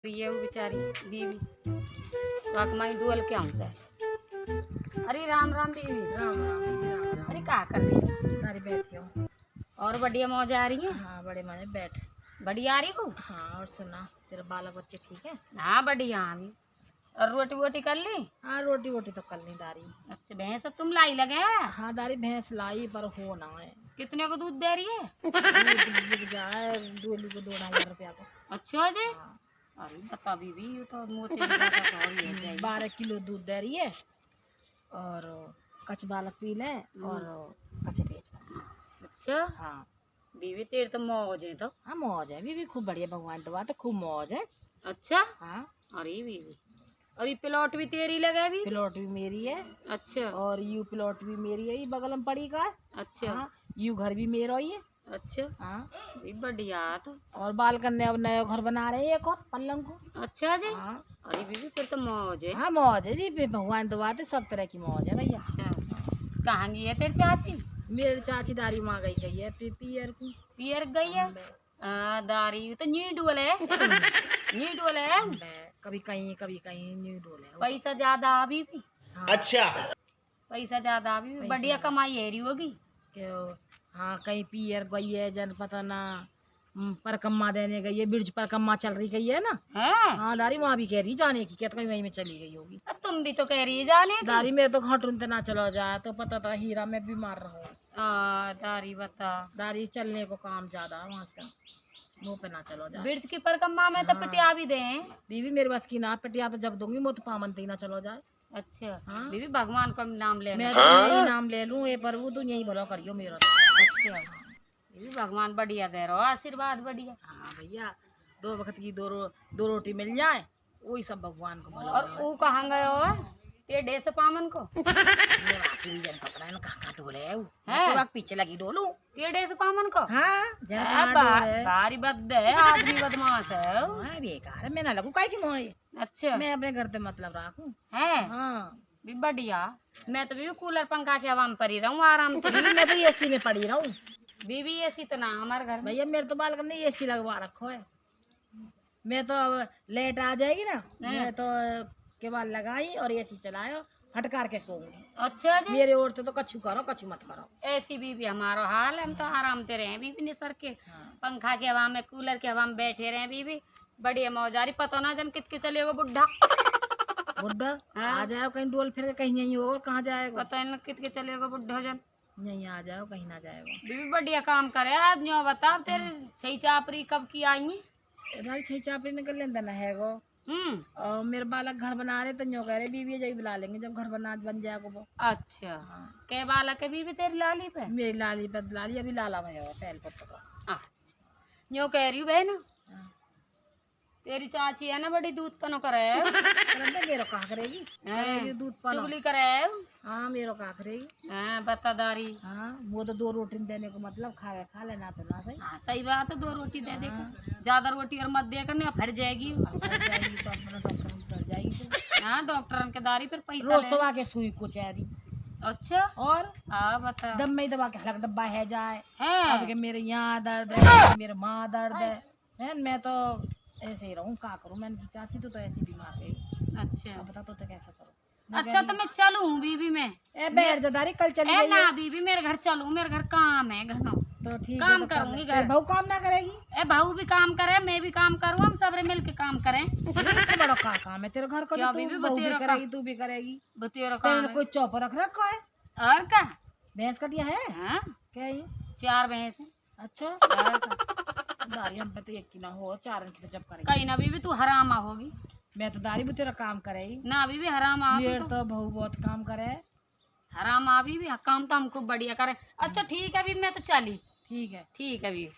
ये वो बेचारी बीवी वाकमाई डोल के आऊँ अरे राम राम बीवी। राम राम राम। अरे क्या कर रही है? अरे बैठी हूँ। और बढ़िया मौज आ रही है? हाँ बड़े मजे बैठ। बढ़िया आ रही को? हाँ और सुना तेरे बालक बच्चे ठीक है? हाँ बढ़िया आ रही। और रोटी वोटी कर ली? हाँ रोटी वोटी तो कल नहीं दारी। अच्छा भैंस अब तुम लाई लगे? हाँ दारी भैंस लाई पर हो ना है। कितने को दूध दे रही है? दूध बिक जाए डोली को 2,500 रुपया को। अच्छा जी। हाँ। अरे बता बीवी ये तो मुँह से भी ज्यादा तो और ही है चाहिए। 12 किलो दूध दे रही है और कच बालक पी ले और कचे बेच। अच्छा हाँ बीवी तेरे तो मौज है तो। हाँ मौज है बीवी खूब बढ़िया भगवान दवा तो खूब मौज है। अच्छा हाँ अरे बीवी और ये प्लॉट भी तेरी लगे भी? प्लॉट भी मेरी है। अच्छा और यू प्लॉट भी मेरी है, ये बगल में पड़ी का है। अच्छा हाँ यू घर भी मेरा ही है। अच्छा हाँ भी बढ़िया तो। और बाल करने अब नया घर बना रहे हैं एक और पलंग को। अच्छा जी। हाँ अरे बीवी फिर तो मौज है। हाँ मौज है जी भगवान दुआ से सब तरह की मौज है भैया। अच्छा कहाँ गई है तेरी चाची? मेरी चाची दारी माँ गई है पियर को। पियर गई है? दारी तो नी डोल है। नी डोल है। कभी कहीं न्यू डोल है। पैसा ज्यादा अभी भी? हाँ। अच्छा पैसा ज्यादा अभी भी पैसा बढ़िया ज्यादा। कमाई है रही होगी। क्यों? हाँ कहीं पियर गई है जन पता ना। परकम्मा देने गई है, बिरज परकम्मा चल रही गई है ना। है हाँ दारी वहाँ भी कह रही जाने की, क्या कहीं वहीं में चली गई होगी। अब तुम भी तो कह रही है जाने की। दारी में तो घाटुन ना चलो जाए तो पता था हीरा में बीमार रहूं। दारी बता। दारी चलने को काम ज्यादा वहाँ से मुँह पे ना चलो जाए। बिरज की परकम्मा में तो हाँ। पिटिया भी दे। बीवी मेरे बस की ना पटिया तो जब दूंगी मुँह तो पामनती ना चलो जाए। अच्छा हाँ। बीवी भगवान का नाम ले। मैं तो यही नाम ले लूँ ये प्रभु तू यही भलो करियो मेरा। अच्छा बीवी भगवान बढ़िया दे रहो आशीर्वाद बढ़िया। हाँ भैया 2 वक्त की दो रोटी मिल जाए वही सब भगवान को भलो और वो कहाँ गए हो टेढ़े से पामन को? कहाँ डोले है पीछे लगी डोलू टेढ़े से पामन को? हाँ भारी बद है आदमी बदमाश है। बेकार है मैं ना लगू काय की मोड़ी। अच्छा मैं अपने घर पे मतलब राखूं। है हाँ भी बढ़िया। मैं तो भी कूलर पंखा के हवा में पड़ी रहूं आराम से। मैं तो एसी में पड़ी रहूं। बीवी ऐसी तो ना हमारे घर में। भैया मेरे तो बालकनी ने एसी लगवा रखो है। मैं तो अब लेट आ जाएगी ना मैं तो केवल लगाई और एसी चलायो फटकार के सोऊंगी। अच्छा जी। मेरे ओर तो कछु करो कछु मत करो। ऐसी बीवी हमारा हाल है हम तो आराम से रहे बीवी ने सर के पंखा के हवा में कूलर के हवा में बैठे रहे बीवी बढ़िया मौजारी पता ना जन कितके चलेगा बुढ़ा। बुढ़ा आ जाओ कहीं डोल फिर कहीं यहीं और कहाँ जाएगा। पता है ना कितके चलेगा बुढ़ा जन। यहीं आ जाओ कहीं ना जाएगा। बीवी बढ़िया काम करे आज न्यो बता तेरे छई चापरी कब की आई है? इधर छह चापड़ी निकल लेंदा ना है गो। और मेरे बालक घर बना रहे तो न्यो कह रहे बीवी जब बुला लेंगे जब घर बन जाएगा वो। अच्छा के बालक है बीवी तेरी लाली पे? मेरी लाली पे लाली अभी लाला में है पहल पर तो। अच्छा न्यो कह रही हूँ बहन तेरी चाची है ना बड़ी दूध पनो करे मेरो का करेगी दूध पानो चुगली करे। हाँ मेरो का करेगी। हाँ बतादारी। हाँ वो तो 2 रोटी देने को मतलब खावे खा लेना तो ना सही। हाँ सही बात है 2 रोटी दे देकर ज्यादा रोटी और मत देकर नहीं फट जाएगी। जाएगी तो अपना डॉक्टर जाएगी। हाँ डॉक्टर के दारी पर पैसा रोज दवा के सुई को चाही। अच्छा और हाँ बता दम में ही दवा के हलक डब्बा है जाए है अब के मेरे यहाँ दर्द है मेरे माँ दर्द है मैं तो ऐसे ही रहूँ का करूँ। मैंने चाची तो ऐसी बीमार है। अच्छा बता तो कैसा करूँ। अच्छा तो मैं चलूँ बीवी में? ए बैठ जा दारी कल चली ए गई ना है। बीवी मेरे घर चलूँ मेरे घर काम है घनो तो ठीक काम है तो करूंगी घर। बहू काम ना करेगी? ए बहू भी काम करे मैं भी काम करूँ हम सब मिल के काम करें। तो बड़ा का काम है तेरे घर का क्या तो बीवी तू बहू भी बतेरा करेगी तू भी करेगी। बतेरा काम तेरे कोई चौप रख रखा है और क्या भैंस का दिया है हाँ क्या ये 4 भैंस है। अच्छा दारी हम पे तो एक की ना हो 4 की तो जब करेगी कहीं ना बीवी तू हरामा होगी। मैं तो दारी भी तेरा काम करेगी ना बीवी हरामा ये तो बहू बहुत काम करे। हरामा बीवी काम तो हमको बढ़िया करे। अच्छा ठीक है बीवी मैं तो चली। ठीक है ठीक है बीवी।